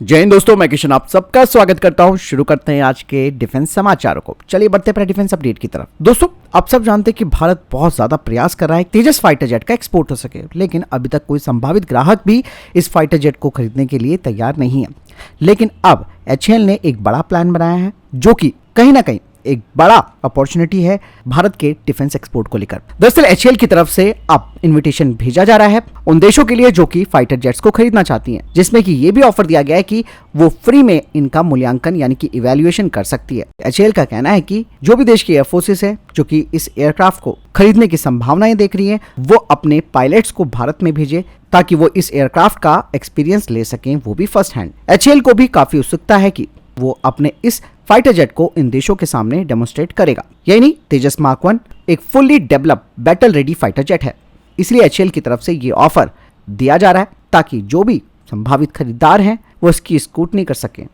जय हिंद दोस्तों, मैं किशन आप सबका स्वागत करता हूं। शुरू करते हैं आज के डिफेंस समाचारों को। चलिए बढ़ते हैं डिफेंस अपडेट की तरफ। दोस्तों, आप सब जानते हैं कि भारत बहुत ज्यादा प्रयास कर रहा है तेजस फाइटर जेट का एक्सपोर्ट हो सके, लेकिन अभी तक कोई संभावित ग्राहक भी इस फाइटर जेट को खरीदने के लिए तैयार नहीं है। लेकिन अब HAL ने एक बड़ा प्लान बनाया है, जो कि कहीं ना कहीं एक बड़ा अपॉर्चुनिटी है भारत के डिफेंस एक्सपोर्ट को लेकर। दरअसल HAL की तरफ से अब इनविटेशन भेजा जा रहा है उन देशों के लिए जो कि फाइटर जेट्स को खरीदना चाहती हैं, जिसमें कि ये भी ऑफर दिया गया है कि वो फ्री में इनका मूल्यांकन यानी कि इवैल्यूएशन कर सकती है। HAL का कहना है कि जो भी देश की एयर फोर्सेस है जो कि इस एयरक्राफ्ट को खरीदने की संभावनाएं देख रही है, वो अपने पायलट्स को भारत में भेजे ताकि वो इस एयरक्राफ्ट का एक्सपीरियंस ले सकें, वो भी फर्स्ट हैंड। HAL को भी काफी उत्सुकता है कि वो अपने इस फाइटर जेट को इन देशों के सामने डेमोन्स्ट्रेट करेगा। यही तेजस मार्क 1 एक fully develop battle ready fighter jet है, इसलिए HAL की तरफ से ये ऑफर दिया जा रहा है ताकि जो भी संभावित खरीदार हैं वो इसकी स्क्रूटनी कर सकें।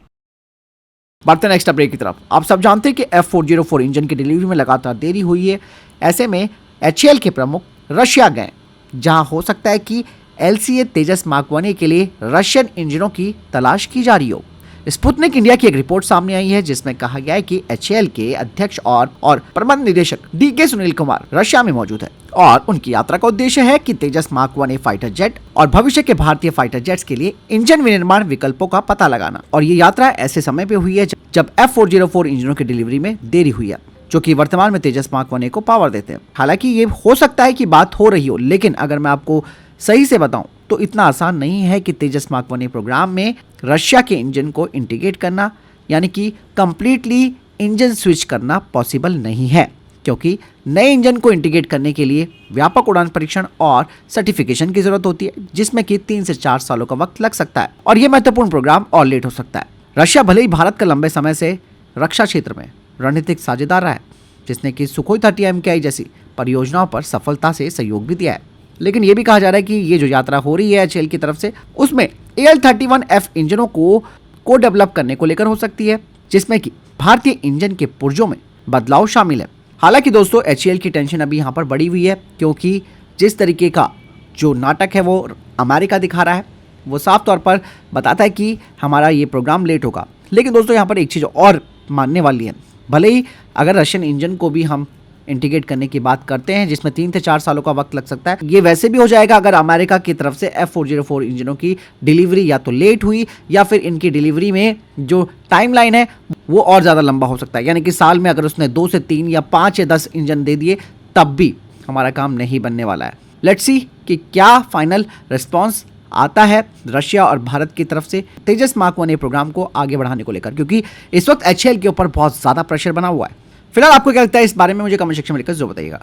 बढ़ते नेक्स्ट अपडेट की तरफ। आप सब जानते हैं कि F404 इंजन की डिलीवरी में लगातार देरी हुई है। ऐसे में HAL के प्रमुख रशिया गए, जहां हो सकता है कि LCA तेजस मार्क 1 के लिए रशियन इंजनों की तलाश की जा रही हो। स्पुतनिक इंडिया की एक रिपोर्ट सामने आई है जिसमें कहा गया है कि HAL के अध्यक्ष और प्रबंध निदेशक DK सुनील कुमार रशिया में मौजूद है और उनकी यात्रा का उद्देश्य है कि तेजस मार्क 1 फाइटर जेट और भविष्य के भारतीय फाइटर जेट्स के लिए इंजन विनिर्माण विकल्पों का पता लगाना। और ये यात्रा ऐसे समय पे हुई है जब F404 इंजनों की डिलीवरी में देरी हुई है, जो कि वर्तमान में तेजस मार्क 1 को पावर देते हैं। हालांकि ये हो सकता है कि बात हो रही हो, लेकिन अगर मैं आपको सही से बताऊं तो इतना आसान नहीं है कि तेजस मार्क 1 प्रोग्राम में रशिया के इंजन को इंटीग्रेट करना, यानी कि कंप्लीटली इंजन स्विच करना पॉसिबल नहीं है, क्योंकि नए इंजन को इंटीग्रेट करने के लिए व्यापक उड़ान परीक्षण और सर्टिफिकेशन की जरूरत होती है, जिसमें कि 3 से 4 सालों का वक्त लग सकता है और यह महत्वपूर्ण प्रोग्राम और लेट हो सकता है। रशिया भले ही भारत का लंबे समय से रक्षा क्षेत्र में रणनीतिक साझेदार रहा है, जिसने कि सुखोई 30 MKI जैसी परियोजनाओं पर सफलता से सहयोग भी दिया है, लेकिन यह भी कहा जा रहा है कि ये जो यात्रा हो रही है HAL की तरफ से, उसमें AL-31F इंजनों को डेवलप करने को लेकर हो सकती है, जिसमें कि भारतीय इंजन के पुर्जों में बदलाव शामिल है। हालांकि दोस्तों, HAL की टेंशन अभी यहाँ पर बढ़ी हुई है, क्योंकि जिस तरीके का जो नाटक है वो अमेरिका दिखा रहा है, वो साफ तौर पर बताता है कि हमारा ये प्रोग्राम लेट होगा। लेकिन दोस्तों, यहाँ पर एक चीज़ और मानने वाली है, भले ही अगर रशियन इंजन को भी हम इंटीग्रेट करने की बात करते हैं जिसमें 3 से 4 सालों का वक्त लग सकता है, ये वैसे भी हो जाएगा अगर अमेरिका की तरफ से F404 इंजनों की डिलीवरी या तो लेट हुई या फिर इनकी डिलीवरी में जो टाइमलाइन है वो और ज़्यादा लंबा हो सकता है। यानी कि साल में अगर उसने 2 से 3 या 5 या 10 इंजन दे दिए तब भी हमारा काम नहीं बनने वाला है। लेट्स सी कि क्या फाइनल रिस्पॉन्स आता है रशिया और भारत की तरफ से तेजस मार्क 1 प्रोग्राम को आगे बढ़ाने को लेकर, क्योंकि इस वक्त HAL के ऊपर बहुत ज़्यादा प्रेशर बना हुआ है। फिलहाल आपको क्या लगता है इस बारे में, मुझे कमेंट सेक्शन में लिखकर जरूर बताइएगा।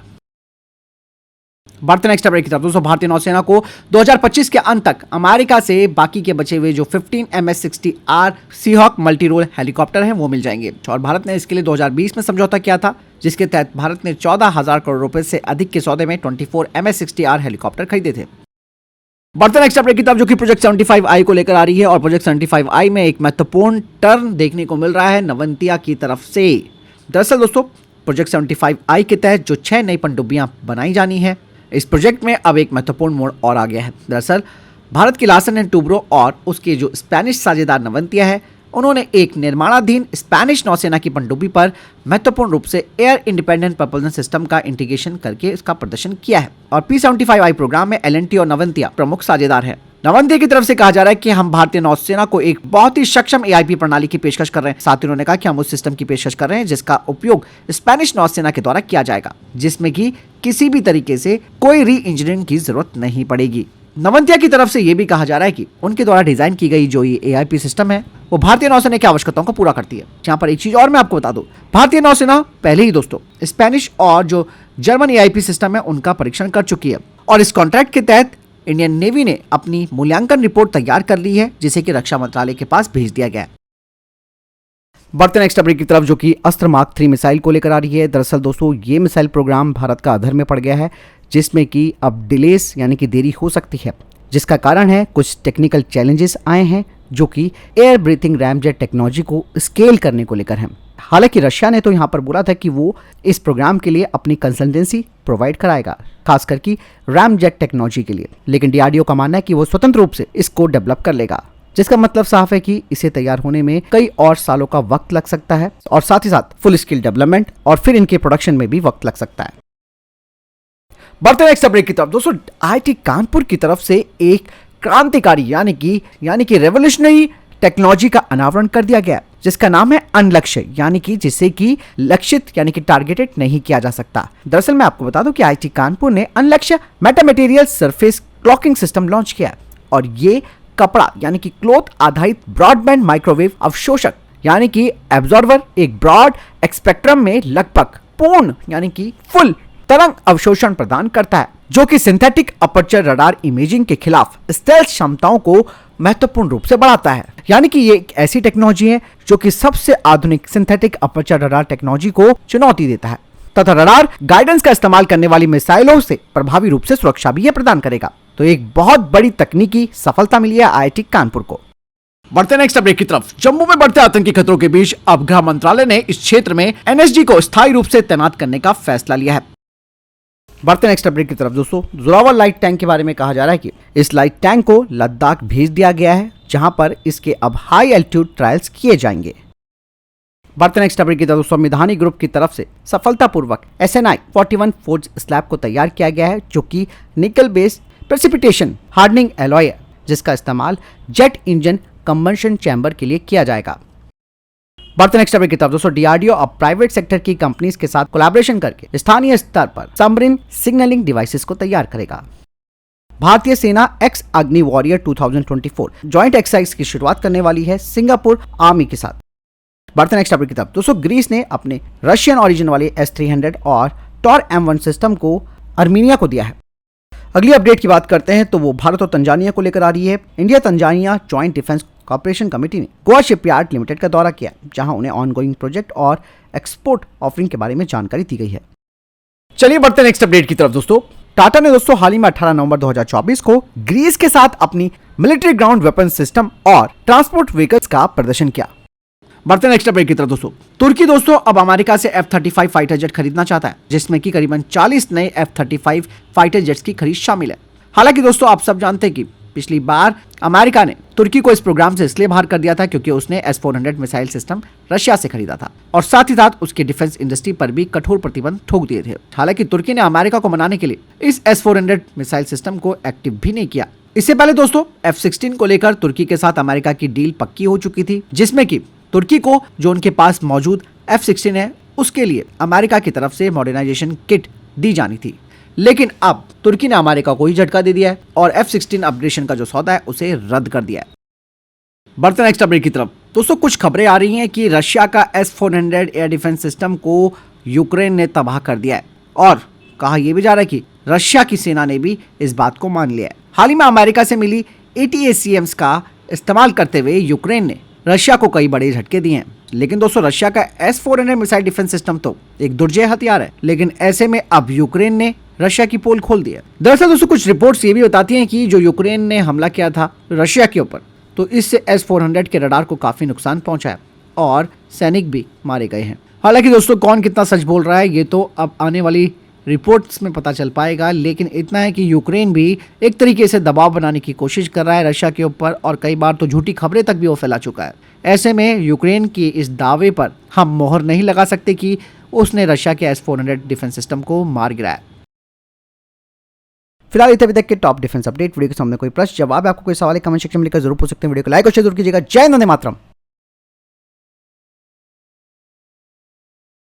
बढ़ते नेक्स्ट अपडेट की तरफ। दोस्तों, भारतीय नौसेना को 2025 के अंत तक अमेरिका से बाकी के बचे हुए जो 15 MS-60R Seahawk multi role helicopter हैं वो मिल जाएंगे, और भारत ने इसके लिए 2020 में समझौता किया था, जिसके तहत भारत ने 14,000 करोड़ रुपए से अधिक के सौदे में 24 MS-60R हेलीकॉप्टर खरीदे थे। बढ़ते नेक्स्ट अपडेट की तरफ, जो कि प्रोजेक्ट 75I को लेकर आ रही है, और प्रोजेक्ट 75I में एक महत्वपूर्ण टर्न देखने को मिल रहा है नवंतिया की तरफ से। दरअसल दोस्तों, प्रोजेक्ट 75I के तहत जो 6 नई पनडुब्बियां बनाई जानी है, इस प्रोजेक्ट में अब एक महत्वपूर्ण मोड़ और आ गया है। दरअसल भारत की लार्सन एंड टूब्रो और उसके जो स्पेनिश साझेदार नवंतिया है, उन्होंने एक निर्माणाधीन स्पेनिश नौसेना की पनडुब्बी पर महत्वपूर्ण रूप से एयर इंडिपेंडेंट प्रपोल्शन सिस्टम का इंटीग्रेशन करके इसका प्रदर्शन किया है, और P75I प्रोग्राम में L&T और नवंतिया प्रमुख साझेदार है। नवंतिया की तरफ से कहा जा रहा है कि हम भारतीय नौसेना को एक बहुत ही सक्षम AIP प्रणाली की पेशकश कर रहे हैं। साथ ही उन्होंने कहा कि हम उस सिस्टम की पेशकश कर रहे हैं जिसका उपयोग स्पेनिश नौसेना के द्वारा किया जाएगा, जिसमें कि किसी भी तरीके से कोई री इंजीनियरिंग की जरूरत नहीं पड़ेगी। नवंतिया की तरफ से यह भी कहा जा रहा है कि उनके द्वारा डिजाइन की गई जो ये AIP सिस्टम है वो भारतीय नौसेना की आवश्यकताओं को पूरा करती है। यहाँ पर एक चीज और मैं आपको बता दूं, भारतीय नौसेना पहले ही दोस्तों स्पेनिश और जो जर्मन AIP सिस्टम है उनका परीक्षण कर चुकी है, और इस कॉन्ट्रैक्ट के तहत इंडियन नेवी ने अपनी मूल्यांकन रिपोर्ट तैयार कर ली है, जिसे कि रक्षा मंत्रालय के पास भेज दिया गया है। बढ़ते नेक्स्ट अपडेट की तरफ, जो कि अस्त्र मार्क 3 मिसाइल को लेकर आ रही है। दरअसल दोस्तों, ये मिसाइल प्रोग्राम भारत का अधर में पड़ गया है, जिसमें कि अब डिलेस यानी कि देरी हो सकती है, जिसका कारण है कुछ टेक्निकल चैलेंजेस आए हैं जो कि एयर ब्रीथिंग रैमजेट टेक्नोलॉजी को स्केल करने को लेकर हैं। हालांकि रशिया ने तो यहाँ पर बोला था कि वो इस प्रोग्राम के लिए अपनी कंसल्टेंसी प्रोवाइड कराएगा, खासकर कि रैमजेट टेक्नोलॉजी के लिए, लेकिन DRDO का मानना है कि वो स्वतंत्र रूप से इसको डेवलप कर लेगा। जिसका मतलब साफ है कि इसे तैयार होने में कई और सालों का वक्त लग सकता है और साथ ही साथ फुल स्किल डेवलपमेंट और फिर इनके प्रोडक्शन में भी वक्त लग सकता है। बढ़ते नेक्स्ट अपडेट की तरफ दोस्तों, आईआईटी कानपुर की तरफ से एक क्रांतिकारी यानी कि रेवोल्यूशनरी टेक्नोलॉजी का अनावरण कर दिया गया, जिसका नाम है अनलक्ष्य, यानी कि जिसे कि लक्षित यानी कि टारगेटेड नहीं किया जा सकता। दरअसल मैं आपको बता दूं कि आईआईटी कानपुर ने अनलक्ष्य मेटामेटेरियल सरफेस क्लॉकिंग सिस्टम लॉन्च किया और ये कपड़ा यानी कि क्लॉथ आधारित ब्रॉडबैंड माइक्रोवेव अवशोषक यानी कि एब्जॉर्बर एक ब्रॉड स्पेक्ट्रम में लगभग पूर्ण यानी कि फुल तरंग अवशोषण प्रदान करता है, जो कि सिंथेटिक अपर्चर रडार इमेजिंग के खिलाफ स्टेल्थ क्षमताओं को महत्वपूर्ण रूप से बढ़ाता है। यानी कि ये एक ऐसी टेक्नोलॉजी है जो कि सबसे आधुनिक सिंथेटिक अपर्चर रडार टेक्नोलॉजी को चुनौती देता है तथा रडार गाइडेंस का इस्तेमाल करने वाली मिसाइलों से प्रभावी रूप से सुरक्षा भी प्रदान करेगा। तो एक बहुत बड़ी तकनीकी सफलता मिली है आईआईटी कानपुर को। बढ़ते नेक्स्ट अपडेट की तरफ, जम्मू में बढ़ते आतंकी खतरों के बीच अब गृह मंत्रालय ने इस क्षेत्र में एनएसजी को स्थायी रूप से तैनात करने का फैसला लिया है। बढ़ते नेक्स्ट अपडेट की तरफ दोस्तों, जोरावर लाइट टैंक के बारे में कहा जा रहा है कि इस लाइट टैंक को लद्दाख भेज दिया गया है, जहां पर इसके अब हाई एल्टीट्यूड ट्रायल्स किए जाएंगे। बढ़ते नेक्स्ट अपडेट की तरफ दोस्तों, संविधानी ग्रुप की तरफ से सफलतापूर्वक SNI 41 फोर्ज स्लैब को तैयार किया गया है, जो कि निकल बेस्ड प्रेसिपिटेशन हार्डनिंग एलॉय है, जिसका इस्तेमाल जेट इंजन कंबशन चैम्बर के लिए किया जाएगा। बढ़ते नेक्स्ट अपडेट की तरफ दोस्तों, डीआरडीओ अब प्राइवेट सेक्टर की कंपनीज के साथ कोलैबोरेशन करके स्थानीय स्तर पर सबमरीन सिग्नलिंग डिवाइसेस को तैयार करेगा। भारतीय सेना एक्स अग्नि वॉरियर 2024 ज्वाइंट एक्सरसाइज की शुरुआत करने वाली है सिंगापुर आर्मी के साथ। बढ़ते नेक्स्ट अपडेट की तरफ दोस्तों, ग्रीस ने अपने रशियन ओरिजिन वाले S-300 और टॉर M1 सिस्टम को अर्मीनिया को दिया है। अगली अपडेट की बात करते हैं तो वो भारत और तंजानिया को लेकर आ रही है। India Tanzania joint defence corporation committee ने गोवा शिपयार्ड लिमिटेड का दौरा किया, जहां उन्हें ऑनगोइंग प्रोजेक्ट और एक्सपोर्ट ऑफरिंग के बारे में जानकारी दी गई है। चलिए बढ़ते नेक्स्ट अपडेट की तरफ दोस्तों, टाटा ने दोस्तों हाल ही में 18 नवंबर 2024 को ग्रीस के साथ अपनी मिलिट्री ग्राउंड वेपन सिस्टम और ट्रांसपोर्ट व्हीकल्स का प्रदर्शन किया। बढ़ते नेक्स्ट अपडेट की तरफ दोस्तों, तुर्की दोस्तों अब अमेरिका से F-35 फाइटर जेट खरीदना चाहता है, जिसमें कि करीबन 40 नए F-35 फाइटर जेट्स की खरीद शामिल है। हालांकि दोस्तों आप सब जानते हैं कि पिछली बार अमेरिका ने तुर्की को इस प्रोग्राम से इसलिए बाहर कर दिया था क्योंकि उसने S-400 मिसाइल सिस्टम रशिया से खरीदा था और साथ ही साथ उसके डिफेंस इंडस्ट्री पर भी कठोर प्रतिबंध ठोक दिए थे। हालांकि तुर्की ने अमेरिका को मनाने के लिए इस S-400 मिसाइल सिस्टम को एक्टिव भी नहीं किया। इससे पहले दोस्तों F-16 को लेकर तुर्की के साथ अमेरिका की डील पक्की हो चुकी थी, जिसमें कि तुर्की को जो उनके पास मौजूद F-16 है उसके लिए अमेरिका की तरफ से मॉडर्नाइजेशन किट दी जानी थी। लेकिन अब तुर्की ने अमेरिका को ही झटका दे दिया है और F-16 अपग्रेडेशन का जो सौदा है उसे रद्द कर दिया है। बढ़ते नेक्स्ट अपडेट की तरफ दोस्तों, कुछ खबरें आ रही हैं कि रशिया का S-400 एयर डिफेंस सिस्टम को यूक्रेन ने तबाह कर दिया है और कहा यह भी जा रहा है कि रशिया की सेना ने भी इस बात को मान लिया है। हाल ही में अमेरिका से मिली ATACMS का इस्तेमाल करते हुए यूक्रेन ने रशिया को कई बड़े झटके दिए हैं। लेकिन दोस्तों रशिया का S-400 मिसाइल डिफेंस सिस्टम तो एक दुर्जय हथियार है, लेकिन ऐसे में अब यूक्रेन ने रशिया की पोल खोल दी है। दरअसल दोस्तों कुछ रिपोर्ट्स ये भी बताती हैं कि जो यूक्रेन ने हमला किया था रशिया के ऊपर, तो इससे S-400 के रडार को काफी नुकसान पहुंचा है और सैनिक भी मारे गए हैं। हालांकि दोस्तों कौन कितना सच बोल रहा है ये तो अब आने वाली रिपोर्ट्स में पता चल पाएगा, लेकिन इतना है कि यूक्रेन भी एक तरीके से दबाव बनाने की कोशिश कर रहा है रशिया के ऊपर और कई बार तो झूठी खबरें तक भी वो फैला चुका है। ऐसे में यूक्रेन की इस दावे पर हम मोहर नहीं लगा सकते कि उसने रशिया के S-400 डिफेंस सिस्टम को मार गिराया। फिलहाल इतने अभी तक के टॉप डिफेंस अपडेट। वीडियो के सामने कोई प्रश्न जवाब आपको कोई सवाल कमेंट सेक्शन में लिखकर जरूर पूछ सकते हैं। वीडियो को लाइक और शेयर जरूर कीजिएगा। जय हिंद, वंदे मातरम।